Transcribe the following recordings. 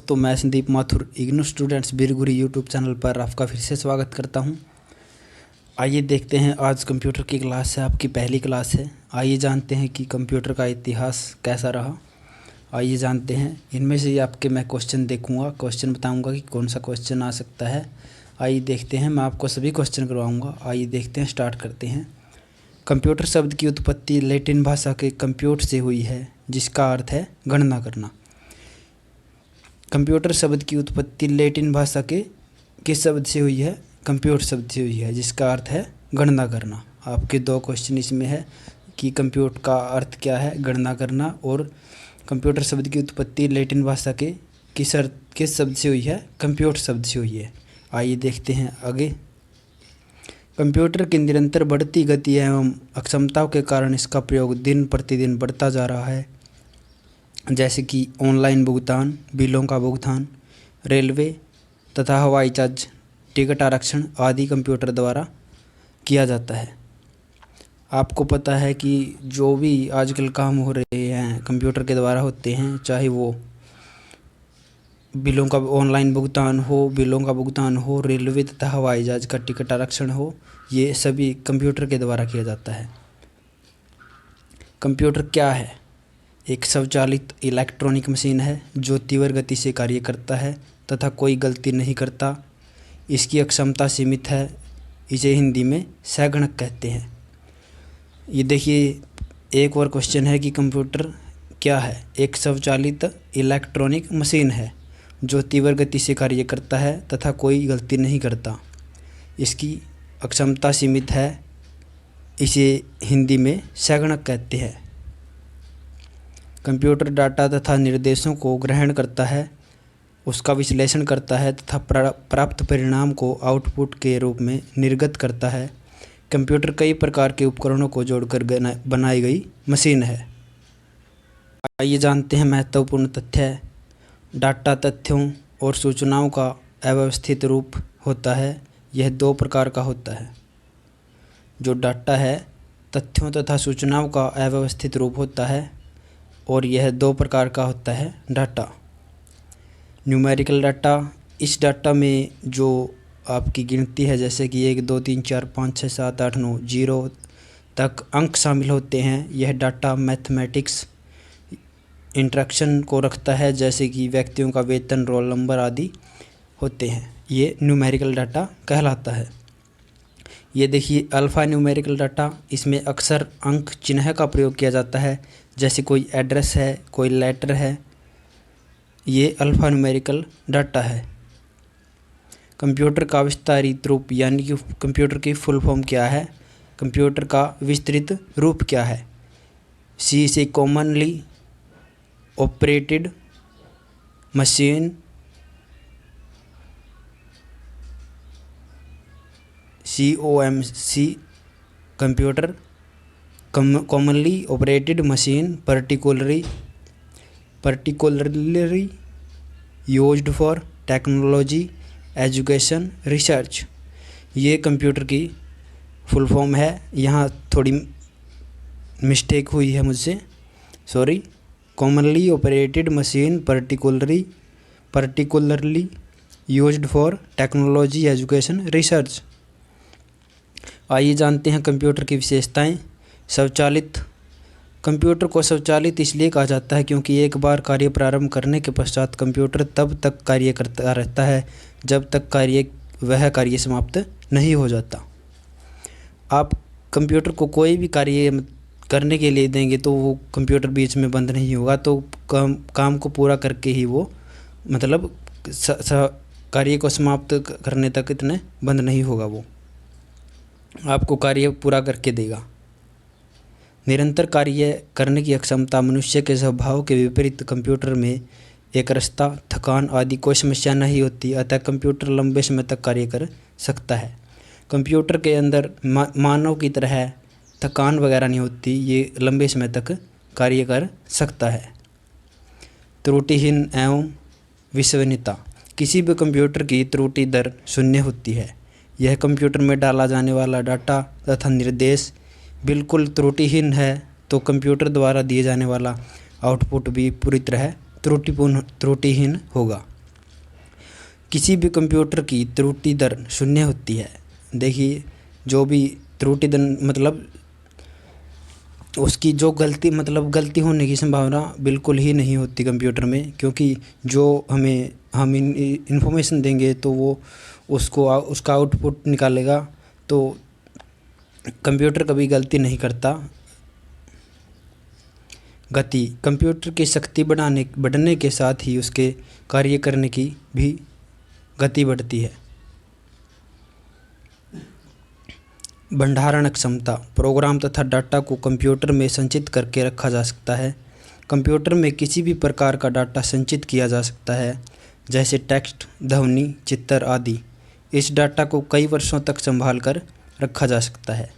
दोस्तों, मैं संदीप माथुर इग्नू स्टूडेंट्स बिरगुरी यूट्यूब चैनल पर आपका फिर से स्वागत करता हूं। आइए देखते हैं, आज कंप्यूटर की क्लास है, आपकी पहली क्लास है। आइए जानते हैं कि कंप्यूटर का इतिहास कैसा रहा। आइए जानते हैं। इनमें से आपके मैं क्वेश्चन देखूंगा, क्वेश्चन बताऊंगा कि कौन सा क्वेश्चन आ सकता है। आइए देखते हैं, मैं आपको सभी क्वेश्चन करवाऊँगा। आइए देखते हैं, स्टार्ट करते हैं। कंप्यूटर शब्द की उत्पत्ति लैटिन भाषा के कंप्यूट से हुई है, जिसका अर्थ है गणना करना। कंप्यूटर शब्द की उत्पत्ति लैटिन भाषा के किस शब्द से हुई है? कंप्यूटर शब्द से हुई है, जिसका अर्थ है गणना करना। आपके दो क्वेश्चन इसमें है कि कंप्यूटर का अर्थ क्या है, गणना करना, और कंप्यूटर शब्द की उत्पत्ति लैटिन भाषा के किस शब्द से हुई है? कंप्यूटर शब्द से हुई है। आइए देखते हैं आगे। कंप्यूटर की निरंतर बढ़ती गति एवं अक्षमताओं के कारण इसका प्रयोग दिन प्रतिदिन बढ़ता जा रहा है, जैसे कि ऑनलाइन भुगतान, बिलों का भुगतान, रेलवे तथा हवाई जहाज टिकट आरक्षण आदि कंप्यूटर द्वारा किया जाता है। आपको पता है कि जो भी आजकल काम हो रहे हैं कंप्यूटर के द्वारा होते हैं, चाहे वो बिलों का ऑनलाइन भुगतान हो, बिलों का भुगतान हो, रेलवे तथा हवाई जहाज का टिकट आरक्षण हो, ये सभी कंप्यूटर के द्वारा किया जाता है। कंप्यूटर क्या है? एक स्वचालित इलेक्ट्रॉनिक मशीन है जो तीव्र गति से कार्य करता है तथा कोई गलती नहीं करता। इसकी अक्षमता सीमित है। इसे हिंदी में सैगणक कहते हैं। ये देखिए, एक और क्वेश्चन है कि कंप्यूटर क्या है? एक स्वचालित इलेक्ट्रॉनिक मशीन है जो तीव्र गति से कार्य करता है तथा कोई गलती नहीं करता। इसकी अक्षमता सीमित है। इसे हिंदी में सैगणक कहते हैं। कंप्यूटर डाटा तथा निर्देशों को ग्रहण करता है, उसका विश्लेषण करता है तथा प्राप्त परिणाम को आउटपुट के रूप में निर्गत करता है। कंप्यूटर कई प्रकार के उपकरणों को जोड़कर बनाई गई मशीन है। आइए जानते हैं महत्वपूर्ण तथ्य। डाटा तथ्यों और सूचनाओं का अव्यवस्थित रूप होता है। यह दो प्रकार का होता है। जो डाटा है, तथ्यों तथा सूचनाओं का अव्यवस्थित रूप होता है, और यह दो प्रकार का होता है डाटा। न्यूमेरिकल डाटा, इस डाटा में जो आपकी गिनती है, जैसे कि 1 2 3 4 5 6 7 8 9 0 तक अंक शामिल होते हैं। यह डाटा मैथमेटिक्स इंटरेक्शन को रखता है, जैसे कि व्यक्तियों का वेतन, रोल नंबर आदि होते हैं। ये न्यूमेरिकल डाटा कहलाता है। ये देखिए अल्फ़ा न्यूमेरिकल डाटा, इसमें अक्सर अंक चिन्ह का प्रयोग किया जाता है, जैसे कोई एड्रेस है, कोई लेटर है। ये अल्फ़ा न्यूमेरिकल डाटा है। कंप्यूटर का विस्तारित रूप, यानी कि कंप्यूटर की फुल फॉर्म क्या है? कंप्यूटर का विस्तृत रूप क्या है? सी से commonly operated machine, COMC computer, commonly operated machine, particularly used for technology, education, research. ये कंप्यूटर की फुल फॉर्म है। यहाँ थोड़ी मिस्टेक हुई है मुझसे, sorry. Commonly operated machine, particularly used for technology, education, research. आइए जानते हैं कंप्यूटर की विशेषताएं। स्वचालित, कंप्यूटर को स्वचालित इसलिए कहा जाता है क्योंकि एक बार कार्य प्रारंभ करने के पश्चात कंप्यूटर तब तक कार्य करता रहता है जब तक वह कार्य समाप्त नहीं हो जाता। आप कंप्यूटर को कोई भी कार्य करने के लिए देंगे तो वो कंप्यूटर बीच में बंद नहीं होगा, तो काम को पूरा करके ही वो मतलब कार्य को समाप्त करने तक इतने बंद नहीं होगा। वो आपको कार्य पूरा करके देगा। निरंतर कार्य करने की अक्षमता, मनुष्य के स्वभाव के विपरीत कंप्यूटर में एकरसता, थकान आदि कोई समस्या नहीं होती, अतः कंप्यूटर लंबे समय तक कार्य कर सकता है। कंप्यूटर के अंदर मानव की तरह थकान वगैरह नहीं होती, ये लंबे समय तक कार्य कर सकता है। त्रुटिहीन एवं विश्वसनीयता, किसी भी कंप्यूटर की त्रुटि दर 0 होती है। यह कंप्यूटर में डाला जाने वाला डाटा तथा निर्देश बिल्कुल त्रुटिहीन है, तो कंप्यूटर द्वारा दिए जाने वाला आउटपुट भी पूरी तरह त्रुटिहीन होगा। किसी भी कंप्यूटर की त्रुटि दर शून्य होती है। देखिए, जो भी त्रुटि दर मतलब उसकी जो गलती होने की संभावना बिल्कुल ही नहीं होती कंप्यूटर में, क्योंकि जो हम इंफॉर्मेशन देंगे तो वो उसका आउटपुट निकालेगा। तो कंप्यूटर कभी गलती नहीं करता। गति, कंप्यूटर की शक्ति बढ़ने के साथ ही उसके कार्य करने की भी गति बढ़ती है। भंडारण क्षमता, प्रोग्राम तथा डाटा को कंप्यूटर में संचित करके रखा जा सकता है। कंप्यूटर में किसी भी प्रकार का डाटा संचित किया जा सकता है, जैसे टेक्स्ट, ध्वनि, चित्र आदि। इस डाटा को कई वर्षों तक संभाल कर रखा जा सकता है।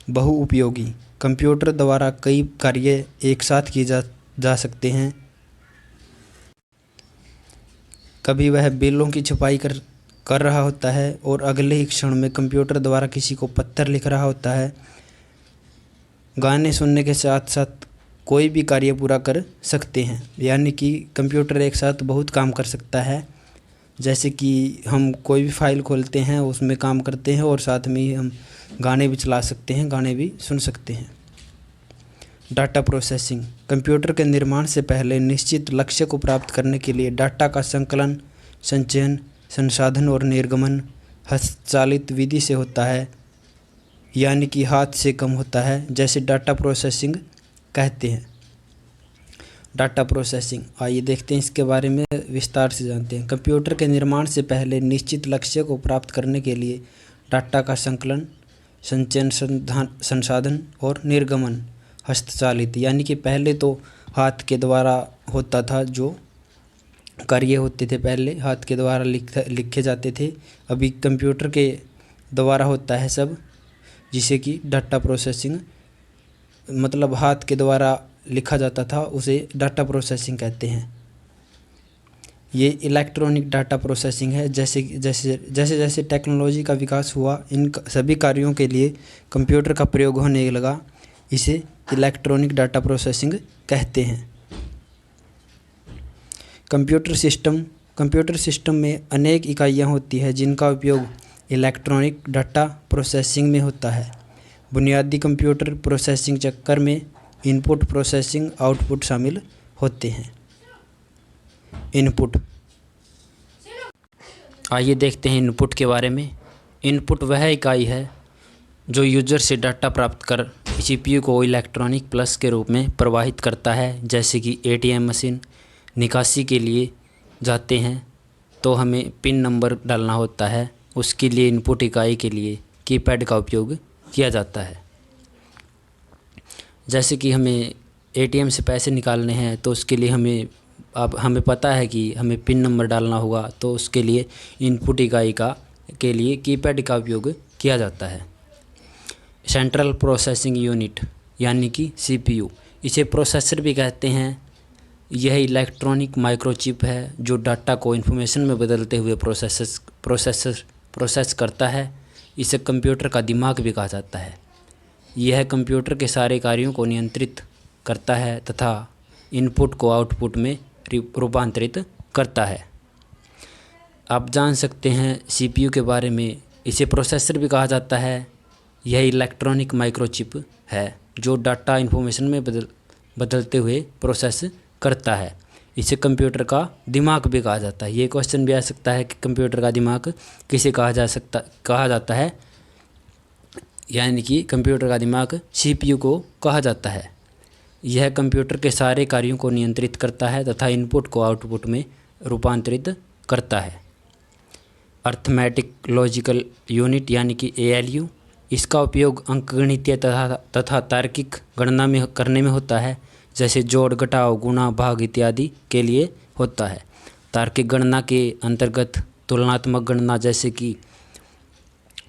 बहुउपयोगी, कंप्यूटर द्वारा कई कार्य एक साथ किए जा सकते हैं। कभी वह बिलों की छपाई कर रहा होता है और अगले ही क्षण में कंप्यूटर द्वारा किसी को पत्र लिख रहा होता है। गाने सुनने के साथ साथ कोई भी कार्य पूरा कर सकते हैं, यानी कि कंप्यूटर एक साथ बहुत काम कर सकता है। जैसे कि हम कोई भी फाइल खोलते हैं, उसमें काम करते हैं और साथ में ही हम गाने भी चला सकते हैं, गाने भी सुन सकते हैं। डाटा प्रोसेसिंग, कंप्यूटर के निर्माण से पहले निश्चित लक्ष्य को प्राप्त करने के लिए डाटा का संकलन, संचयन, संसाधन और निर्गमन हस्तचालित विधि से होता है, यानी कि हाथ से कम होता है, जैसे डाटा प्रोसेसिंग कहते हैं। डाटा प्रोसेसिंग, आइए देखते हैं इसके बारे में विस्तार से जानते हैं। कंप्यूटर के निर्माण से पहले निश्चित लक्ष्य को प्राप्त करने के लिए डाटा का संकलन, संचयन, संसाधन और निर्गमन हस्तचालित, यानी कि पहले तो हाथ के द्वारा होता था, जो कार्य होते थे पहले हाथ के द्वारा लिखे जाते थे। अभी कंप्यूटर के द्वारा होता है सब, जिसे कि डाटा प्रोसेसिंग मतलब हाथ के द्वारा लिखा जाता था, उसे डाटा प्रोसेसिंग कहते हैं। ये इलेक्ट्रॉनिक डाटा प्रोसेसिंग है। जैसे जैसे टेक्नोलॉजी का विकास हुआ, इन सभी कार्यों के लिए कंप्यूटर का प्रयोग होने लगा, इसे इलेक्ट्रॉनिक डाटा प्रोसेसिंग कहते हैं। कंप्यूटर सिस्टम में अनेक इकाइयाँ होती हैं जिनका उपयोग इलेक्ट्रॉनिक डाटा प्रोसेसिंग में होता है। बुनियादी कंप्यूटर प्रोसेसिंग चक्र में इनपुट, प्रोसेसिंग, आउटपुट शामिल होते हैं। इनपुट, आइए देखते हैं इनपुट के बारे में। इनपुट वह इकाई है जो यूजर से डाटा प्राप्त कर सीपीयू को इलेक्ट्रॉनिक प्लस के रूप में प्रवाहित करता है। जैसे कि एटीएम मशीन निकासी के लिए जाते हैं तो हमें पिन नंबर डालना होता है, उसके लिए इनपुट इकाई के लिए कीपैड का उपयोग किया जाता है। जैसे कि हमें एटीएम से पैसे निकालने हैं तो उसके लिए हमें पता है कि हमें पिन नंबर डालना होगा, तो उसके लिए इनपुट इकाई के लिए कीपैड का उपयोग किया जाता है। सेंट्रल प्रोसेसिंग यूनिट यानी कि सीपीयू, इसे प्रोसेसर भी कहते हैं। यह इलेक्ट्रॉनिक माइक्रोचिप है जो डाटा को इन्फॉर्मेशन में बदलते हुए प्रोसेस करता है। इसे कंप्यूटर का दिमाग भी कहा जाता है। यह कंप्यूटर के सारे कार्यों को नियंत्रित करता है तथा इनपुट को आउटपुट में रूपांतरित करता है। आप जान सकते हैं सीपीयू के बारे में, इसे प्रोसेसर भी कहा जाता है। यह इलेक्ट्रॉनिक माइक्रोचिप है जो डाटा इन्फॉर्मेशन में बदलते हुए प्रोसेस करता है। इसे कंप्यूटर का दिमाग भी कहा जाता है। ये क्वेश्चन भी आ सकता है कि कंप्यूटर का दिमाग किसे कहा जाता है, यानी कि कंप्यूटर का दिमाग सीपीयू को कहा जाता है। यह कंप्यूटर के सारे कार्यों को नियंत्रित करता है तथा इनपुट को आउटपुट में रूपांतरित करता है। अर्थमेटिक लॉजिकल यूनिट यानी कि एएलयू, इसका उपयोग अंकगणितीय तथा तार्किक गणना करने में होता है, जैसे जोड़, घटाव, गुणा, भाग इत्यादि के लिए होता है। तार्किक गणना के अंतर्गत तुलनात्मक गणना, जैसे कि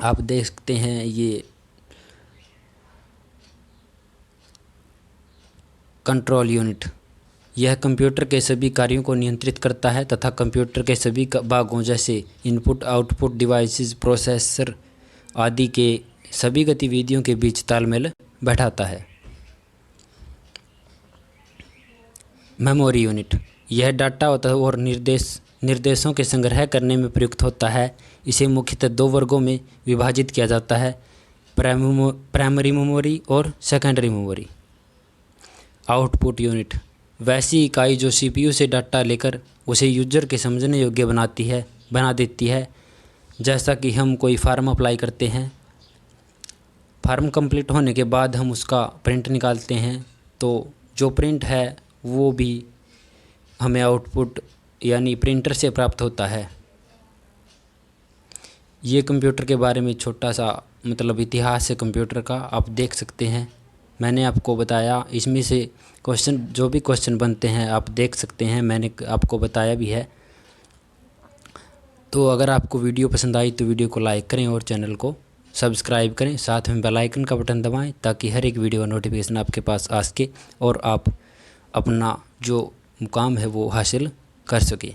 आप देख सकते हैं ये कंट्रोल यूनिट, यह कंप्यूटर के सभी कार्यों को नियंत्रित करता है तथा कंप्यूटर के सभी भागों जैसे इनपुट, आउटपुट डिवाइसेस, प्रोसेसर आदि के सभी गतिविधियों के बीच तालमेल बैठाता है। मेमोरी यूनिट, यह डाटा और निर्देश निर्देशों के संग्रह करने में प्रयुक्त होता है। इसे मुख्यतः दो वर्गों में विभाजित किया जाता है, प्राइमरी मेमोरी और सेकेंडरी मेमोरी। आउटपुट यूनिट वैसी इकाई जो सीपीयू से डाटा लेकर उसे यूजर के समझने योग्य बना देती है। जैसा कि हम कोई फॉर्म अप्लाई करते हैं, फॉर्म कंप्लीट होने के बाद हम उसका प्रिंट निकालते हैं, तो जो प्रिंट है वो भी हमें आउटपुट यानी प्रिंटर से प्राप्त होता है। ये कंप्यूटर के बारे में छोटा सा इतिहास है कंप्यूटर का, आप देख सकते हैं। मैंने आपको बताया, इसमें से जो भी क्वेश्चन बनते हैं आप देख सकते हैं, मैंने आपको बताया भी है। तो अगर आपको वीडियो पसंद आई तो वीडियो को लाइक करें और चैनल को सब्सक्राइब करें, साथ में बेल आइकन का बटन दबाएं ताकि हर एक वीडियो का नोटिफिकेशन आपके पास आ सके और आप अपना जो मुकाम है वो हासिल कर सकें।